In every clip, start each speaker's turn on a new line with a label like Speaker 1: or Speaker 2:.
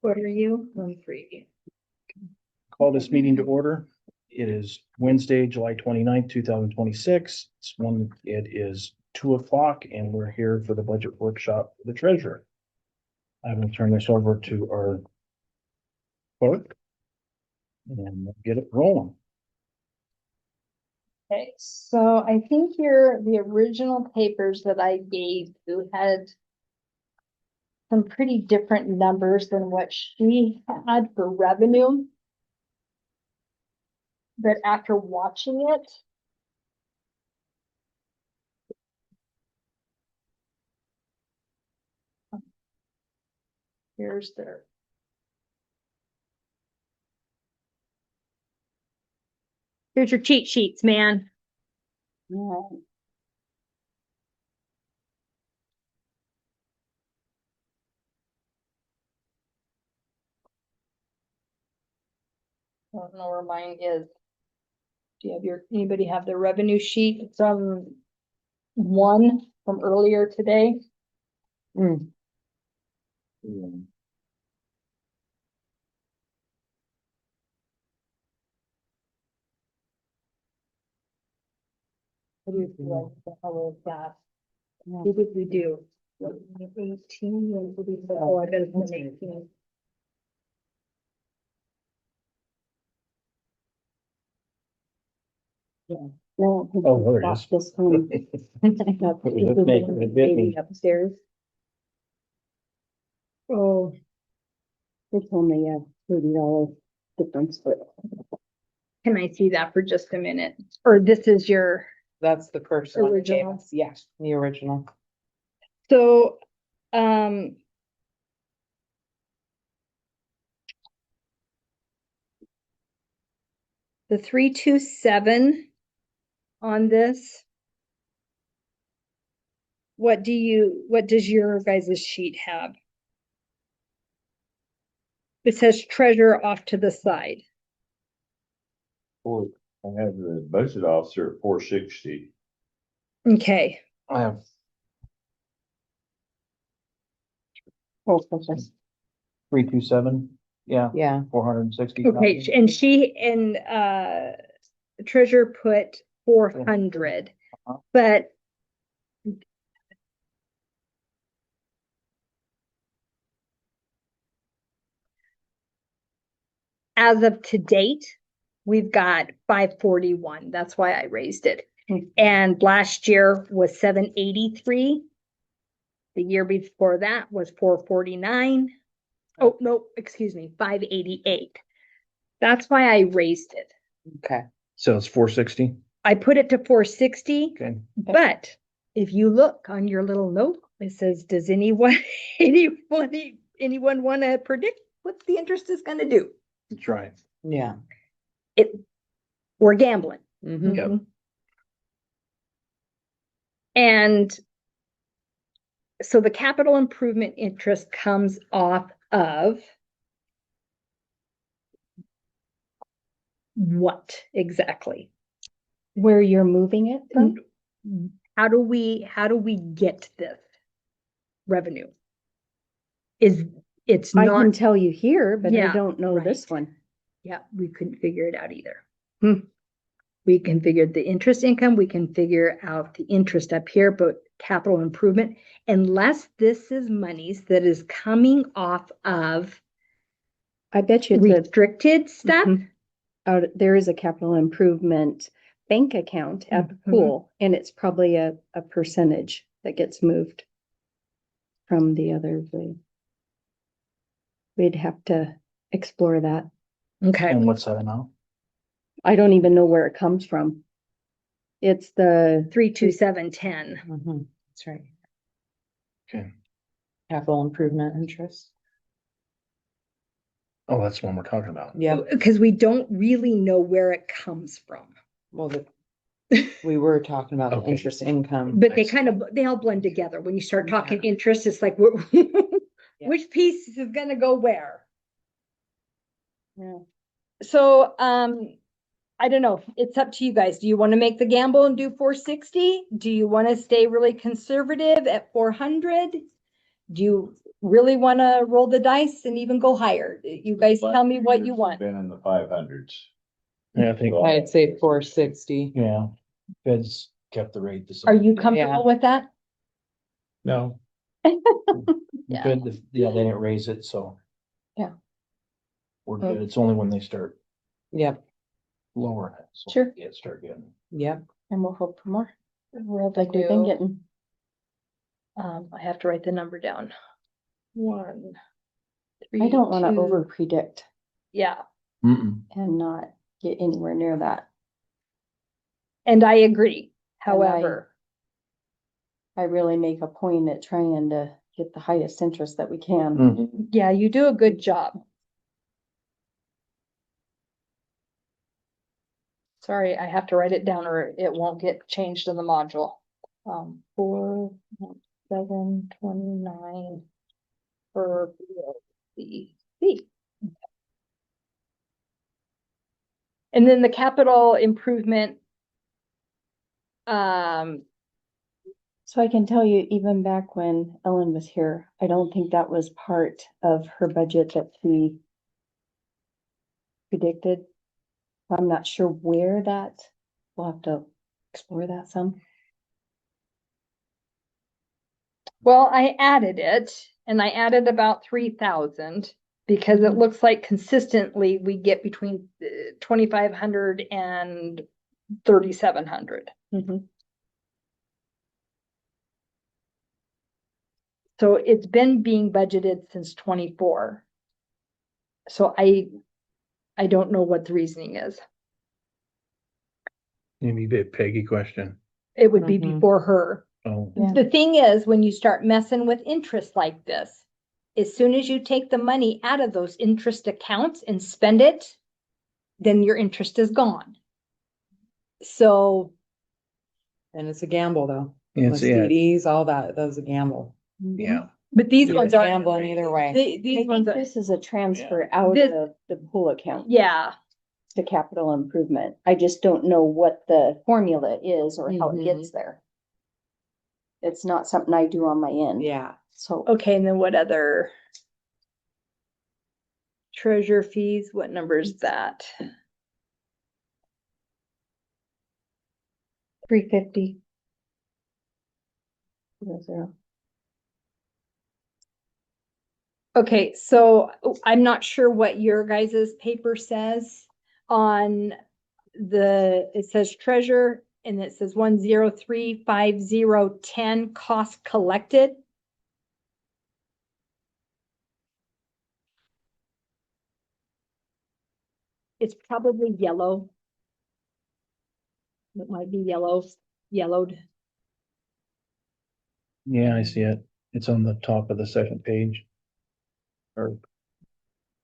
Speaker 1: What are you? 1-3.
Speaker 2: Call this meeting to order. It is Wednesday, July 29th, 2026. It is 2:00 and we're here for the budget workshop for the treasurer. I'm going to turn this over to our clerk and get it rolling.
Speaker 1: Okay, so I think the original papers that I gave you had some pretty different numbers than what she had for revenue. But after watching it, here's their. Here's your cheat sheets, man. No. I don't know where mine is. Do you have anybody have the revenue sheet from from earlier today? What do you feel like how is that? What did we do? 18, what did we say? Oh, I bet it's been 18. Yeah. No.
Speaker 2: Oh, there it is.
Speaker 1: This one. Baby upstairs. Oh. It's only a $30 difference, but. Can I see that for just a minute? Or this is your.
Speaker 3: That's the first one.
Speaker 1: Original.
Speaker 3: Yes, the original.
Speaker 1: So, the 327 on this. What does your guys' sheet have? It says treasurer off to the side.
Speaker 4: I have the budget officer at 460.
Speaker 1: Okay.
Speaker 2: I have 327. Yeah,
Speaker 3: Yeah.
Speaker 2: 460.
Speaker 1: Okay, and treasurer put 400, but as of to date, we've got 541. That's why I raised it. And last year was 783. The year before that was 449. Oh, no, excuse me, 588. That's why I raised it.
Speaker 3: Okay.
Speaker 2: So it's 460.
Speaker 1: I put it to 460.
Speaker 2: Okay.
Speaker 1: But if you look on your little note, it says, does anyone want to predict what the interest is going to do?
Speaker 2: That's right.
Speaker 3: Yeah.
Speaker 1: We're gambling.
Speaker 3: Mhm.
Speaker 2: Yep.
Speaker 1: And so the capital improvement interest comes off of what exactly?
Speaker 5: Where you're moving it from?
Speaker 1: How do we get this revenue? It's
Speaker 5: I
Speaker 1: not,
Speaker 5: can tell you here, but I
Speaker 1: Yeah,
Speaker 5: don't know this
Speaker 1: right.
Speaker 5: one.
Speaker 1: yeah, we couldn't figure it out either.
Speaker 5: Hmm.
Speaker 1: We can figure the interest income, we can figure out the interest up here, but capital improvement, unless this is monies that is coming off of
Speaker 5: I bet you it's a,
Speaker 1: restricted stuff.
Speaker 5: Mhm. There is a capital improvement bank account at the
Speaker 1: Mhm.
Speaker 5: pool, and it's probably a percentage that gets moved from the other way. We'd have to explore that.
Speaker 1: Okay,
Speaker 2: And what's that amount?
Speaker 5: I don't even know where it comes from. It's the
Speaker 1: 32710.
Speaker 3: Mhm. That's right.
Speaker 2: Okay.
Speaker 3: Capital improvement interest.
Speaker 2: Oh, that's the one we're talking about.
Speaker 3: Yeah.
Speaker 1: Because we don't really know where it comes from.
Speaker 3: Well, we were talking about the
Speaker 2: Okay.
Speaker 3: interest income.
Speaker 1: But they all blend together. When you start talking interest, it's like, which piece is gonna go where?
Speaker 5: Yeah.
Speaker 1: So, I don't know. It's up to you guys. Do you want to make the gamble and do 460? Do you want to stay really conservative at 400? really wanna roll the dice and even go higher? You guys tell me what you want.
Speaker 4: Been in the 500s.
Speaker 2: Yeah, I think,
Speaker 3: I'd say 460.
Speaker 2: yeah, Fed's kept the rate the same.
Speaker 1: Are you comfortable with that?
Speaker 4: No.
Speaker 1: Yeah.
Speaker 2: Fed, yeah, they didn't raise it, so.
Speaker 1: Yeah.
Speaker 2: We're good. It's only when they start
Speaker 3: Yep,
Speaker 2: lowering it. so
Speaker 1: Sure.
Speaker 2: Yeah, start getting.
Speaker 3: yep.
Speaker 5: And we'll hope for more,
Speaker 1: We'll
Speaker 5: like we've been
Speaker 1: do,
Speaker 5: getting.
Speaker 1: I have to write the number down. 1, 3,
Speaker 5: I don't wanna
Speaker 1: 2.
Speaker 5: over predict
Speaker 1: Yeah,
Speaker 2: Mm-mm.
Speaker 5: and not get anywhere near that.
Speaker 1: and I agree.
Speaker 5: And
Speaker 1: However,
Speaker 5: I really make a point at trying to get the highest interest that we can.
Speaker 2: Mhm.
Speaker 1: yeah, you do a good job. Sorry, I have to write it down or it won't get changed in the module. 4, 7, 29 for the C. And then the capital improvement.
Speaker 5: So I can tell you, even back when Ellen was here, I don't think that was part of her budget that she predicted. I'm not sure where that, we'll have to explore that some.
Speaker 1: Well, I added it and I added about 3,000 because it looks like consistently we get between 2,500 and 3,700. So it's been being budgeted since 24. So I don't know what the reasoning is.
Speaker 2: Maybe a bit Peggy question.
Speaker 1: It would be
Speaker 3: Mhm.
Speaker 1: before her.
Speaker 2: Oh,
Speaker 5: Yeah.
Speaker 1: The thing is, when you start messing with interest like this, as soon as you take the money out of those interest accounts and spend it, then your interest is gone. So,
Speaker 3: And it's a gamble though.
Speaker 2: it's,
Speaker 3: With
Speaker 2: yeah,
Speaker 3: CDs, all that, that was a gamble.
Speaker 2: yeah.
Speaker 1: but these
Speaker 3: You're
Speaker 1: ones are,
Speaker 3: gambling either way.
Speaker 5: I
Speaker 1: these
Speaker 5: think
Speaker 1: ones are,
Speaker 5: this is a transfer out
Speaker 1: This-
Speaker 5: of the pool account
Speaker 1: yeah,
Speaker 5: to capital improvement. I just don't know what the formula is or how it
Speaker 3: Mhm.
Speaker 5: gets there. It's not something I do on my end.
Speaker 3: Yeah.
Speaker 5: So
Speaker 1: okay, and then what other? Treasure fees, what number is that?
Speaker 5: 350.
Speaker 1: Okay, so I'm not sure what your guys's paper says on it says treasure and it says 1035010 cost collected. It's probably yellow. It might be yellowed.
Speaker 2: Yeah, I see it. It's on the top of the second page. Or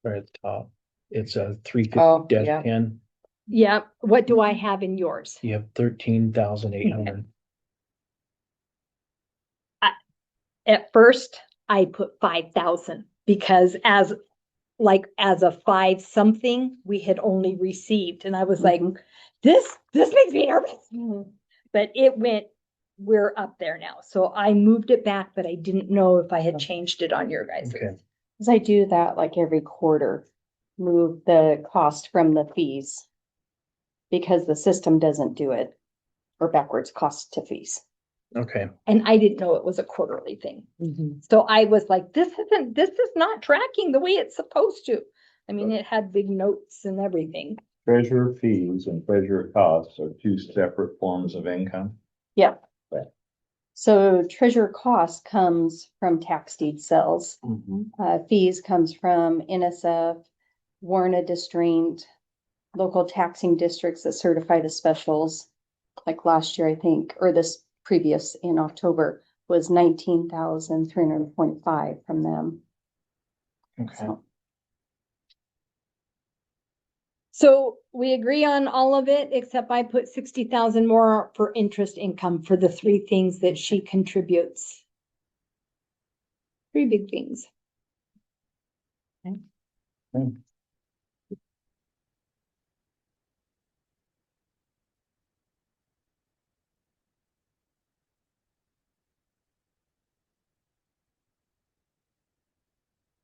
Speaker 2: right at the top. It's a
Speaker 3: Oh,
Speaker 2: 350
Speaker 3: yeah.
Speaker 2: 10.
Speaker 1: Yeah, what do I have in yours?
Speaker 2: You have 13,800.
Speaker 1: At first, I put 5,000 because as a 5 something, we had only received, and I was like, this makes me nervous. But we're up there now. So I moved it back, but I didn't know if I had changed it on your guys'.
Speaker 2: Okay.
Speaker 5: Cause I do that like every quarter, move the cost from the fees. Because the system doesn't do it, or backwards cost to fees.
Speaker 2: Okay.
Speaker 1: And I didn't know it was a quarterly thing.
Speaker 3: Mhm.
Speaker 1: So I was like, this is not tracking the way it's supposed to. I mean, it had big notes and everything.
Speaker 4: Treasurer fees and treasurer costs are two separate forms of income.
Speaker 5: Yeah. So treasurer cost comes from tax deed sales. Fees comes from NSF, Warren District, local taxing districts that certify the specials. Like last year, I think, or this previous in October was 19,325 from them.
Speaker 2: Okay.
Speaker 1: So we agree on all of it, except I put 60,000 more for interest income for the 3 things that she contributes. 3 big things.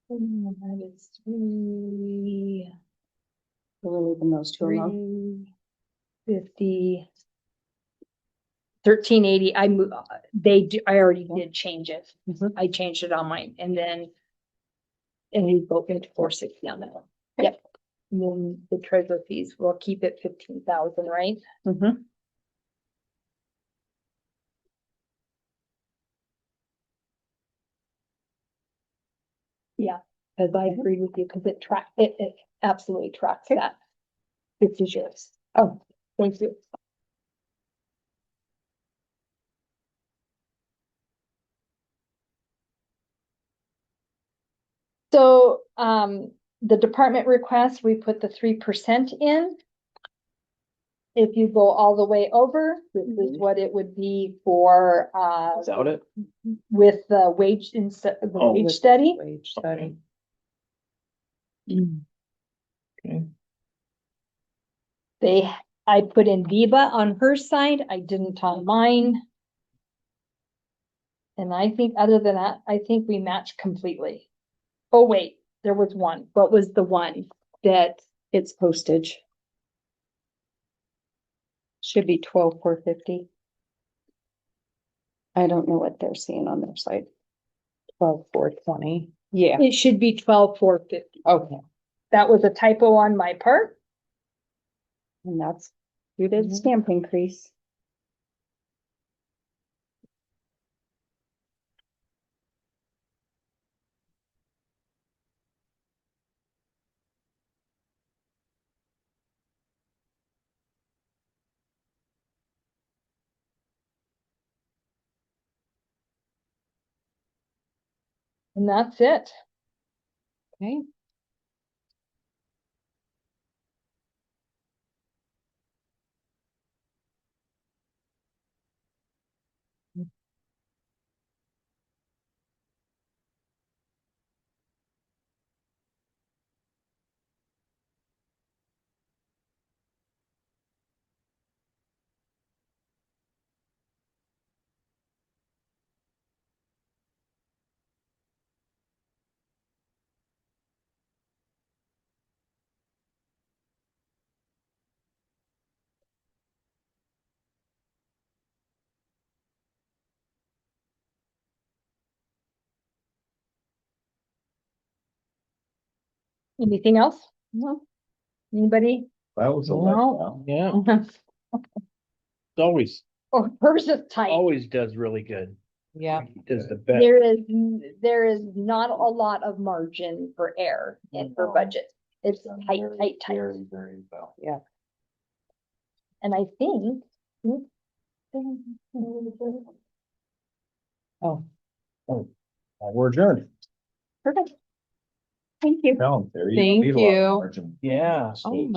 Speaker 1: That is three.
Speaker 5: We're leaving those two alone.
Speaker 1: 50. 1380, I already did change it.
Speaker 5: Mhm.
Speaker 1: I changed it on mine and then. And we both into 460 on that one. Yep. And then the treasurer fees, we'll keep it 15,000, right?
Speaker 5: Mhm.
Speaker 1: Yeah, because I agree with you, because it absolutely tracks that. This is yours.
Speaker 5: Oh,
Speaker 1: Thank you. So, the department request, we put the 3% in. If you go all the way over, this is what it would be for,
Speaker 2: Without it?
Speaker 1: with the wage instead, the
Speaker 2: Oh,
Speaker 1: wage
Speaker 3: with
Speaker 1: study.
Speaker 3: Wage study.
Speaker 1: I put in Viva on her side, I didn't on mine. And I think other than that, I think we match completely. Oh, wait, there was one. What was the one that,
Speaker 5: it's postage. Should be 12,450. I don't know what they're seeing on their side.
Speaker 3: 12,420.
Speaker 5: Yeah,
Speaker 1: it should be 12,450.
Speaker 3: Okay.
Speaker 1: That was a typo on my part.
Speaker 5: and that's due to the
Speaker 3: Mhm.
Speaker 5: stamp increase.
Speaker 1: And that's it.
Speaker 3: Okay.
Speaker 1: Anything else?
Speaker 5: No.
Speaker 1: Anybody?
Speaker 4: That was a
Speaker 3: No.
Speaker 4: letdown.
Speaker 2: Yeah, it's always,
Speaker 1: Or hers is tight.
Speaker 2: always does really good.
Speaker 3: Yeah.
Speaker 2: Does the best.
Speaker 1: There is not a lot of margin for error in her
Speaker 4: No.
Speaker 1: budget. It's
Speaker 4: Done
Speaker 1: tight,
Speaker 4: very,
Speaker 1: tight, tight.
Speaker 4: Very, very well.
Speaker 1: And I think.
Speaker 3: Oh,
Speaker 2: We're adjourned.
Speaker 1: Perfect. Thank you.
Speaker 4: Tell 'em, Terry,
Speaker 3: Thank
Speaker 4: need a lot of
Speaker 3: you.
Speaker 4: margin.
Speaker 2: Yeah.
Speaker 3: oh my